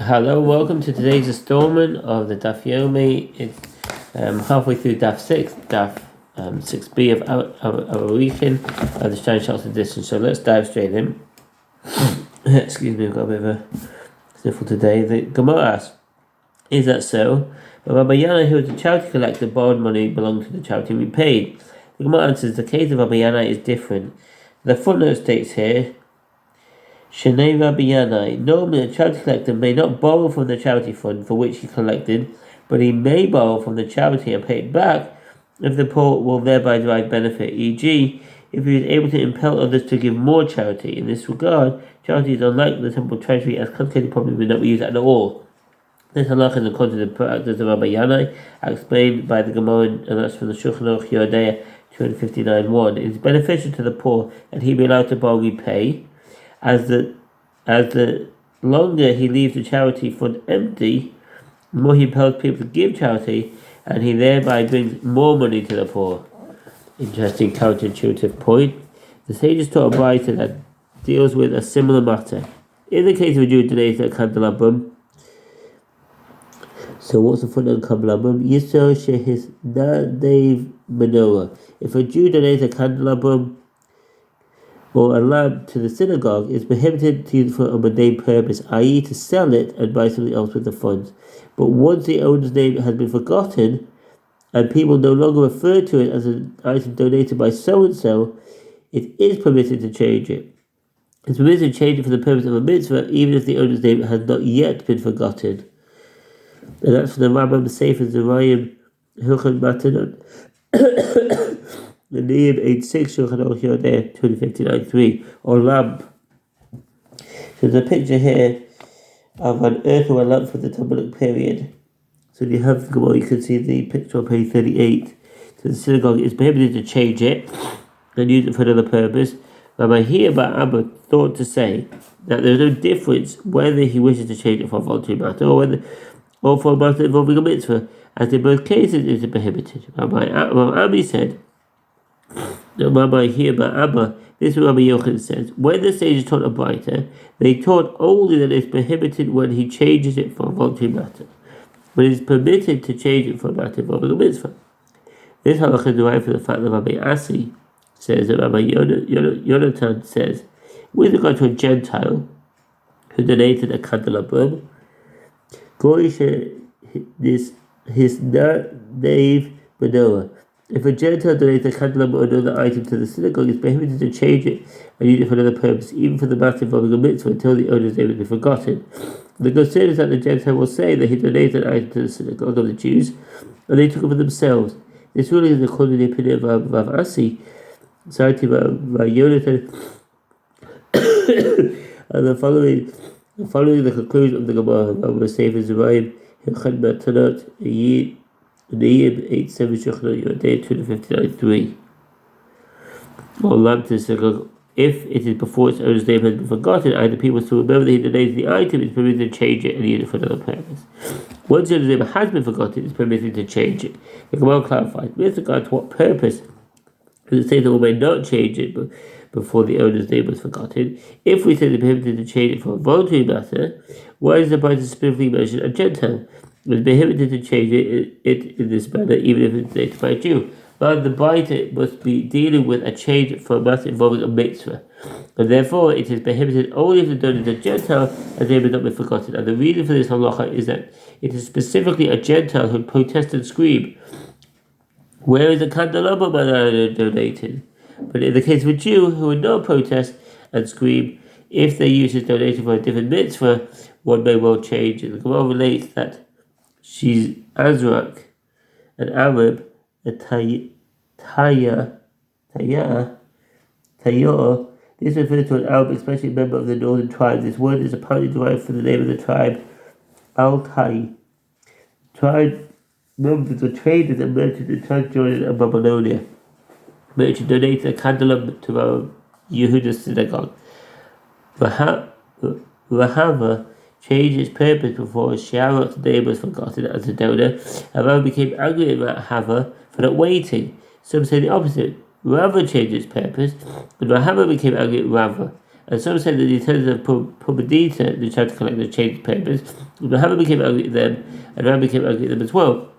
Hello, welcome to today's installment of the Daf Yomi. It's halfway through Daf 6, Daf 6b of Arakhin of the Steinsaltz edition. So let's dive straight in. Excuse me, I've got a bit of a sniffle today. The Gemara asks, is that so? But Rabbi Yana, who was a charity collector, borrowed money belonging to the charity repaid. The Gemara answers, the case of Rabbi Yana is different. The footnote states here, Shnei Rabbi Yanai. Normally, a charity collector may not borrow from the charity fund for which he collected, but he may borrow from the charity and pay it back if the poor will thereby derive benefit, e.g., if he is able to impel others to give more charity. In this regard, charity is unlike the temple treasury, as consecrated property may not be used at all. This halakha is according to the practice of Rabbi Yanai, explained by the Gemara, and that's from the Shulchan Aruch Yodea 259.1. It is beneficial to the poor that he be allowed to borrow repay, as the longer he leaves the charity fund empty, the more he impels people to give charity, and he thereby brings more money to the poor. Interesting counterintuitive point. The sages taught a brayta that deals with a similar matter. In the case of a Jew who donates a candelabrum, so what's the footnote on candelabrum? Yisrael shehis nadev menorah. If a Jew donates a candelabrum or a lamp to the synagogue, is prohibited to use for a mundane purpose, i.e. to sell it and buy something else with the funds. But once the owner's name has been forgotten, and people no longer refer to it as an item donated by so-and-so, it is permitted to change it. It's permitted to change it for the purpose of a mitzvah, even if the owner's name has not yet been forgotten. And that's from the Rambam Sefer Zerayim Hilchot Matanot. The name 86 Shulchan Aruch Yodea 259.3, or lamp. So there's a picture here of an earthenware lamp from the Talmudic period. So you have the Gemara, you can see the picture on page 38. So the synagogue is prohibited to change it and use it for another purpose. Rabbi Abba thought to say that there is no difference whether he wishes to change it for a voluntary matter or for a matter involving a mitzvah, as in both cases it is prohibited. Rabbi Abi said, Rabbi Abba, this is what Rabbi Yochanan says. When the sages taught a brayta, they taught only that it is prohibited when he changes it for a voluntary matter, but it is permitted to change it for a matter involving a mitzvah. This halakha is derived from the fact that Rabbi Asi says that Rabbi Yonatan says, with regard to a Gentile who donated a candelabrum, his nave menorah. If a Gentile donates a candelabrum or another item to the synagogue, it's prohibited to change it and use it for another purpose, even for the matter involving a mitzvah, until the owner's name has been forgotten. The concern is that the Gentile will say that he donated an item to the synagogue of the Jews, and they took it for themselves. This ruling is according to the opinion of Rav Asi, cited by Yonatan, and following the conclusion of the Gemara, Rabbi Sefer Zerayim Hilchot Matanot Neim 87 Shulchan Yodea 259.3. Or lamp to the synagogue, if it is before its owner's name has been forgotten, either people still remember that he donated the item, it's permitted to change it and use it for another purpose. Once the owner's name has been forgotten, it's permitted to change it. The Gemara clarifies, with regard to what purpose, because it says that we may not change it before the owner's name was forgotten. If we say they're prohibited to change it for a voluntary matter, why does the Bible specifically mention a Gentile? It is prohibited to change it in this manner, even if it's donated by a Jew. But the brayta must be dealing with a change for a matter involving a mitzvah, and therefore it is prohibited only if the donor is a Gentile and they may not be forgotten. And the reason for this halacha is that it is specifically a Gentile who protests and screams, where is the candelabrum that I donated? But in the case of a Jew who would not protest and scream, if their use is donated for a different mitzvah, one may well change it. The Gemara relates that she's Azrak, an Arab, a Tayyah. This refers to an Arab, especially a member of the northern tribes. This word is apparently derived from the name of the tribe, Al-Tai. Tribe members were traders and merchants in Transjordan and Babylonia. Merchant donated a candelabrum to our Yehuda's synagogue. Rahava changed its purpose before Sharon's name was forgotten as a donor, and Rava became angry at Rahava for not waiting. Some say the opposite. Rava changed its purpose, and Rahava became angry at Rava. And some said that the attendants of Pumbedita they tried to collect the changed papers. The Hammer became angry at them, and Ram became angry at them as well.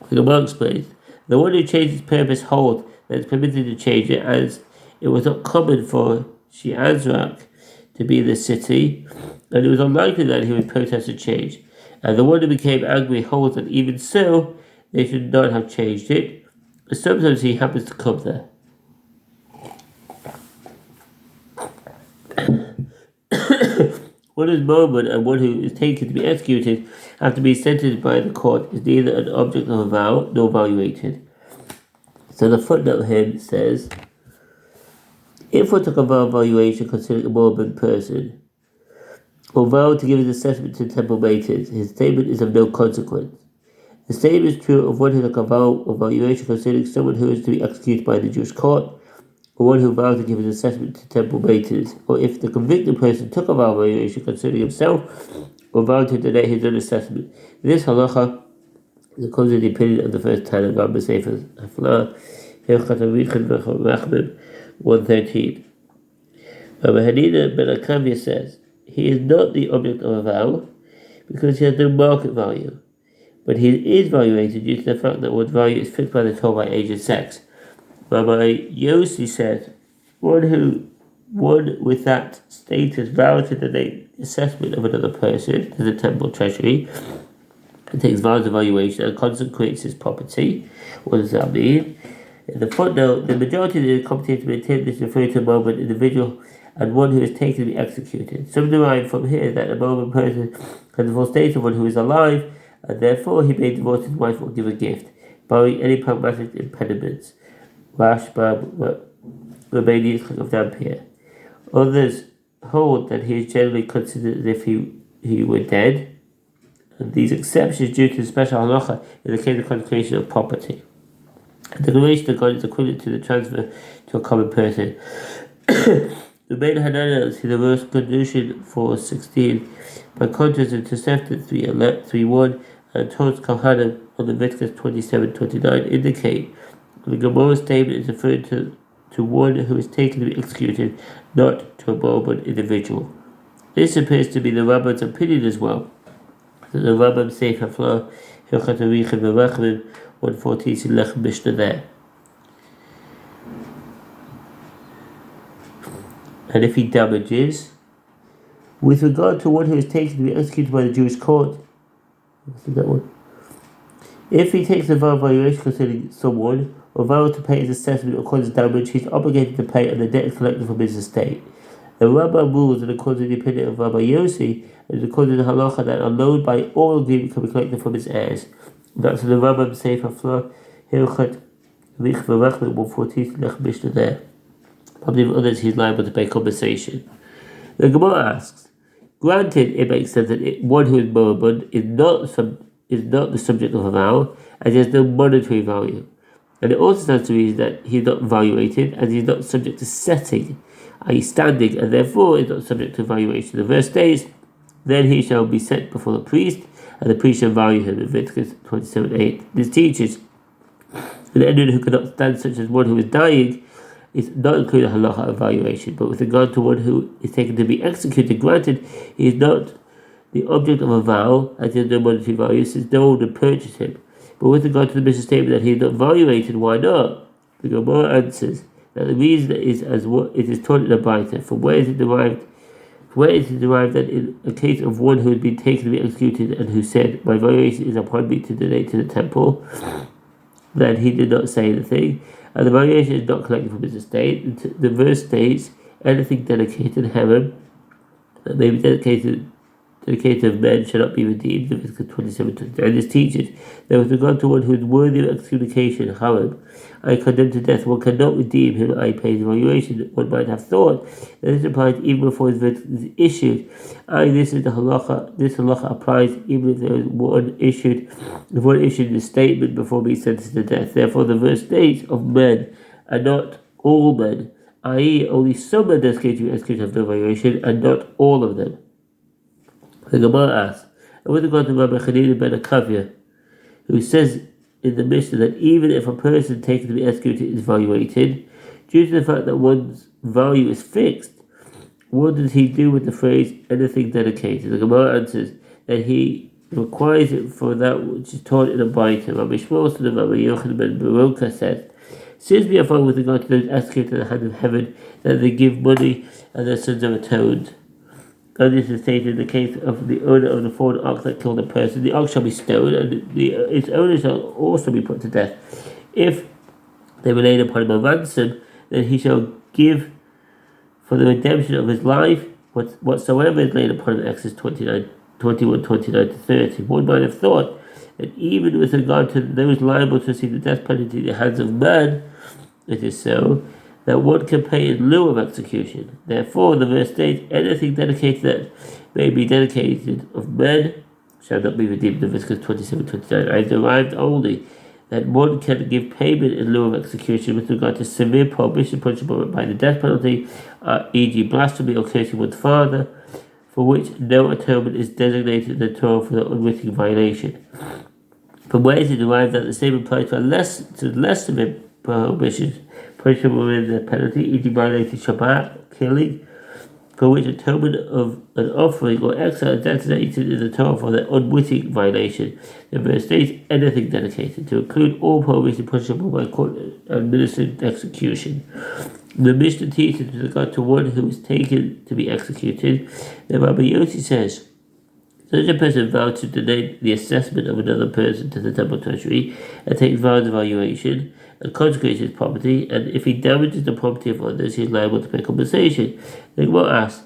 The Gemara explains, the one who changed his purpose holds that it's permitted to change it, as it was not common for Sheazrak to be in the city, and it was unlikely that he would protest a change. And the one who became angry holds that even so, they should not have changed it. But sometimes he happens to come there. One who is murmured and one who is taken to be executed after being sentenced by the court is neither an object of a vow nor valuated. So the footnote here says, if one took a vow of valuation considering a murmured person, or vowed to give his assessment to temple maidens, his statement is of no consequence. The same is true of one who took a vow of valuation considering someone who is to be executed by the Jewish court, or one who vowed to give his assessment to temple maidens, or if the convicted person took a vow of valuation concerning himself, or vowed to deny his own assessment. This halacha is according to the opinion of the first time of Rabbi Sefer Haflah, Arakhin Daf 113. Rabbi Hanina ben Akavia says, he is not the object of a vow because he has no market value, but he is valuated due to the fact that one's value is fixed by the Torah by age and sex. Rabbi Yossi said, one with that status vows to the assessment of another person to the temple treasury and takes vows of valuation and consecrates his property. What does that mean? In the footnote, the majority of the commentators maintain this referring to a moment individual and one who is taken to be executed. Some derive from here that a moment person has the full state of one who is alive, and therefore he may divorce his wife or give a gift, barring any pragmatic impediments. Rashba Romanian of Dampier. Others hold that he is generally considered as if he were dead, and these exceptions due to the special halacha in the case of consecration of property. The donation of God is equivalent to the transfer to a common person. The main Hanana see the verse condition for 16, by contrast in Tosefta 3:1 and Tos Kohanim on Leviticus 27:29 indicate the Gemara statement is referring to one who is taken to be executed, not to a murmured individual. This appears to be the Rambam's opinion as well. The Rambam Sefer Haflah Hilchot Arakhin Daf 114 Silech Mishnah there. And if he damages, with regard to one who is taken to be executed by the Jewish court, that one? If he takes a vow of valuation concerning someone, or vows to pay his assessment or causes damage, he is obligated to pay and the debt is collected from his estate. The Rambam rules in accordance with the opinion of Rabbi Yossi, and according to the halacha that a loan by all agreement can be collected from his heirs. That's in the Rambam Sefer Haflah Hilchot Arakhin 114 Lech Mishnah there. Probably with others he's liable to pay compensation. The Gemara asks, granted it makes sense that one who is murmured is not the subject of a vow, and he has no monetary value. And it also stands to reason that he is not valuated, as he is not subject to setting, i.e. standing, and therefore is not subject to valuation. The verse states, then he shall be set before the priest, and the priest shall value him, in Leviticus 27:8. This teaches that anyone who cannot stand, such as one who is dying, is not included in halacha of valuation. But with regard to one who is taken to be executed, granted, he is not the object of a vow, as he has no monetary value, since no one would purchase him. But with regard to the Mishnah statement that he is not valuated, why not? The Gemara answers that the reason is as what it is taught in a Baita. From where is it derived? That in a case of one who had been taken to be executed and who said, my valuation is upon me to donate to the temple, that he did not say anything, and the valuation is not collected from his estate. The verse states, anything dedicated heaven that may be dedicated of men shall not be redeemed, Leviticus 27:29. And this teaches that with regard to one who is worthy of excommunication, harem, I condemn to death, one cannot redeem him, I pay his valuation. One might have thought that this applies even before his verdict is issued. This halacha applies even if there is one issued the statement before being sentenced to death. Therefore the verse states of men and not all men, i.e. only some men dedicated to be executed have no valuation, and not all of them. The Gemara asks, and with regard to Rabbi Hanina ben Akavia, who says in the Mishnah that even if a person taken to be executed is valuated, due to the fact that one's value is fixed, what does he do with the phrase anything dedicated? The Gemara answers that he requires it for that which is taught in a Baita. Rabbi Shmuel to the Rabbi Yochanan ben Baroka says, since we are found with regard to those executed in the hand of heaven, that they give money and their sins are atoned. And this is stated in the case of the owner of the foreign ox that killed a person. The ox shall be stoned, and its owner shall also be put to death. If they were laid upon him a ransom, then he shall give for the redemption of his life whatsoever is laid upon him. Exodus 21, 29 to 30. One might have thought that even with regard to those liable to receive the death penalty in the hands of man, it is so that one can pay in lieu of execution. Therefore, the verse states, anything dedicated that may be dedicated of men shall not be redeemed. Leviticus 27:29. I derived only that one can give payment in lieu of execution with regard to severe prohibition punishable by the death penalty, e.g. blasphemy or cursing one's father, for which no atonement is designated in the Torah for the unwitting violation. From where is it derived that the same applies to less severe prohibitions punishable with the penalty, e.g. violating Shabbat, killing, for which atonement of an offering or exile is designated in the Torah for the unwitting violation. The verse states anything dedicated to include all prohibitions punishable by court administered execution. The Mishnah teaches with regard to one who is taken to be executed. The Rabbi Yossi says, such a person vows to donate the assessment of another person to the temple treasury and takes vows of valuation and consecrates his property, and if he damages the property of others, he is liable to pay compensation. The Gemara asks,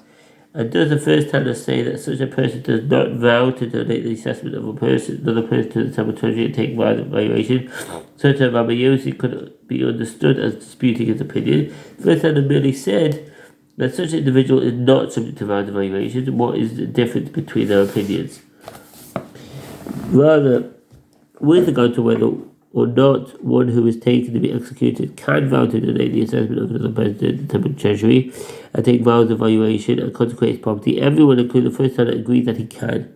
and does the first Tanna say that such a person does not vow to donate the assessment of another person to the temple treasury and take vows of valuation? Such a Rabbi Yossi could be understood as disputing his opinion. The first Tanna merely said that such an individual is not subject to vows of valuation. What is the difference between their opinions? Rather, with regard to whether or not one who is taken to be executed can vow to donate the assessment of another person to the temple treasury and take vows of valuation and consecrate his property, everyone, including the first Tanna, agrees that he can.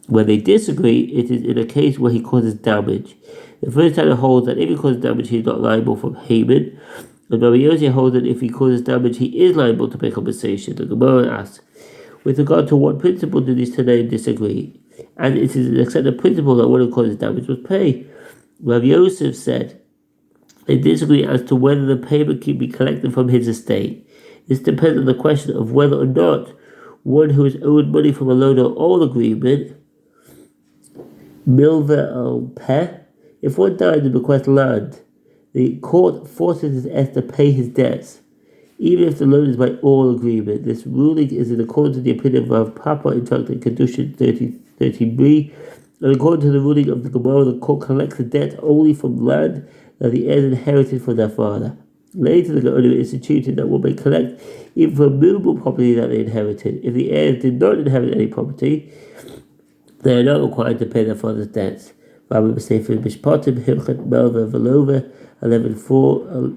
When they disagree, it is in a case where he causes damage. The first Tanna holds that if he causes damage, he is not liable for payment. And Rabbi Yossi holds that if he causes damage, he is liable to pay compensation. The Gemara asks, with regard to what principle do these Tanaim disagree? And it is an accepted principle that one who causes damage must pay. Rav Yosef said, they disagree as to whether the payment can be collected from his estate. This depends on the question of whether or not one who is owed money from a loan or all agreement, milva al peh, if one died and bequests land, the court forces his heirs to pay his debts, even if the loan is by all agreement. This ruling is in accordance with the opinion of Rav Papa in Tractate Kedushin 30b, and according to the ruling of the Gemara, the court collects the debt only from land that the heirs inherited from their father. Later, the Gemara instituted that one may collect even from movable property that they inherited. If the heirs did not inherit any property, they are not required to pay their father's debts. Rabbi Sefer Mishpatim Hilchat Melva Velova 11:4,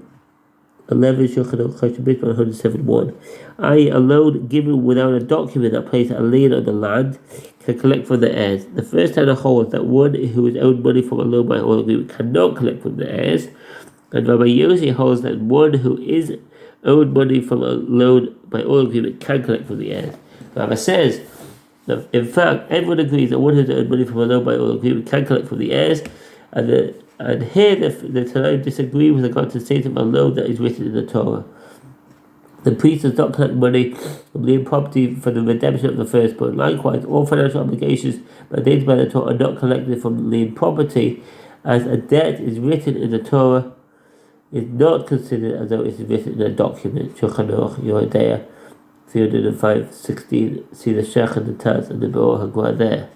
11 Shulchan Aruch 107:1. A loan given without a document that places a lien on the land can collect from the heirs. The first Tanna holds that one who is owed money from a loan by all agreement cannot collect from the heirs, and Rabbi Yossi holds that one who is owed money from a loan by all agreement can collect from the heirs. Rabbi says that in fact everyone agrees that one who is owed money from a loan by all agreement can collect from the heirs, and here the Tanaim disagree with regard to the statement of a loan that is written in the Torah. The priest does not collect money from the property for the redemption of the firstborn. Likewise, all financial obligations mandated by the Torah are not collected from lien property, as a debt is written in the Torah is not considered as though it is written in a document. Shulchan Aruch Yehuda 305:16. See the Shech and the Taz and the Beor Hagwa there.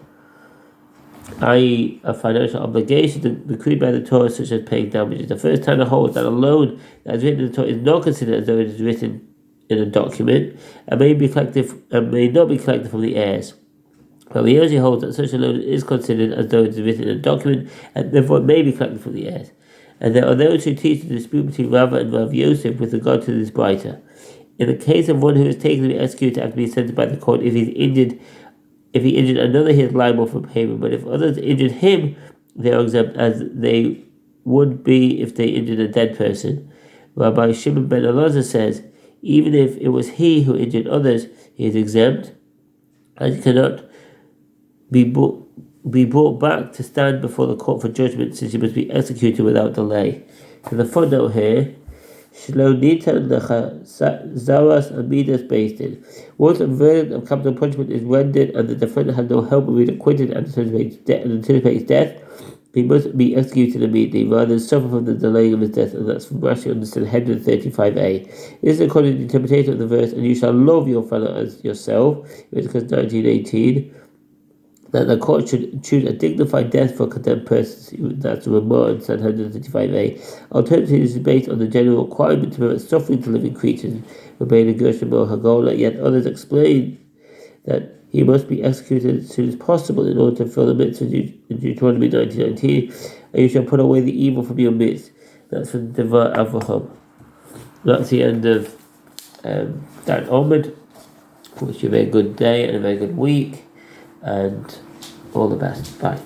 I.e., a financial obligation decreed by the Torah, such as paying damages. The first Tanna holds that a loan that is written in the Torah is not considered as though it is written in a document and may not be collected from the heirs. But we usually hold that such a loan is considered as though it is written in a document and therefore may be collected from the heirs. And there are those who teach the dispute between Rava and Rav Yosef with regard to this brighter. In the case of one who is taken to be executed after being sentenced by the court, if he injured another, he is liable for payment. But if others injured him, they are exempt, as they would be if they injured a dead person. Rabbi Shimon ben Elazar says, Even if it was he who injured others, he is exempt and cannot be brought back to stand before the court for judgment, since he must be executed without delay. So the footnote here, Shlonita Lecha Zawas Amidas based in. Once a verdict of capital punishment is rendered and the defendant has no help of being acquitted and anticipates death, he must be executed immediately rather than suffer from the delaying of his death, and that's from Rashi understood 135a. This is according to the interpretation of the verse, and you shall love your fellow as yourself, because 1918, that the court should choose a dignified death for condemned persons, that's Ramah and 135a. Alternatively, this is based on the general requirement to prevent suffering to living creatures, obeying the Gershom or Hagolah, yet others explain that he must be executed as soon as possible in order to fulfill the mitzvah in Deuteronomy 1919, and you shall put away the evil from your midst. That's from Devar Avraham. That's the end of that Omid. Wish you a very good day and a very good week, and all the best. Bye.